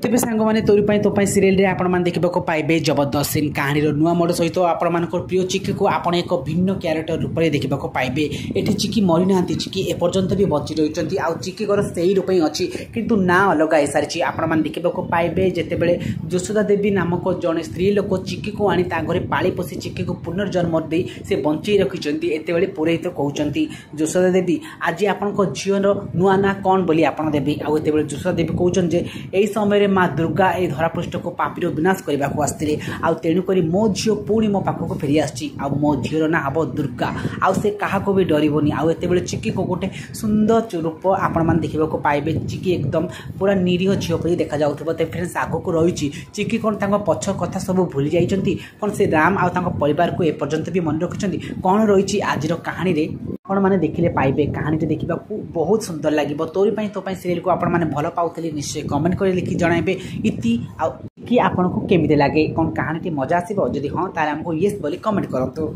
तेज सांग मैंने तोरी तो सीरियल रे आपण मैंने देखा पाइबे जबरदस्त सीन कहानी नुआ मोड़ सहित आपण प्रिय चिकी को आपण एक भिन्न क्यारेक्टर रूप में देखा पाइबे। ये चिकी मरी ना चिकी एपर्यंत भी बची रही आउ चिकीर से रूप ही अच्छी किंतु ना अलग हो सारी आपण मैंने देखा पाइबे जितेबले यशोदा देवी नामक जड़े स्त्री लोक चिकी को आनी घरे पाली पोषी चिकी को पुनर्जन्म दे से बंचे रखिंट एत पुरोहित कहते यशोदा देवी आज आपण झीर नुआ ना कौन बोली आप देवी आते यशोदा देवी कहते यही समय माँ दुर्गा ए धरापृष्ठ को पापीर विनाश करने को आसते तेणुक मो झी पुणी मो पाखक फेरी आसी मो झीर ना हम दुर्गा आउ से क्या भी डरबनी आते चिकी को गोटे सुंदर रूप आपण मैंने देखा पाइबे चिकी एकदम पूरा निरीह झील पर देखा जाऊँ। तो फ्रेंड्स आगक रही चिकी कौन पछ कथा सब भूली जाइए कौन से राम आउ परिवार को एपर्यंत भी मन रखिंट कौन रही आज कहानी रे आपण मैंने देखिले पाइबे कहानी देखा बहुत सुंदर लगे। तोरी तो सीरियल को आपण मैंने भल पाउले निश्चय कमेंट कर लिखि जणाइबे इति कि आपन को केमिते लागे कौन कहानी मजा आसीबो जदि हां तारे हमको येस बोली कमेंट करंतु।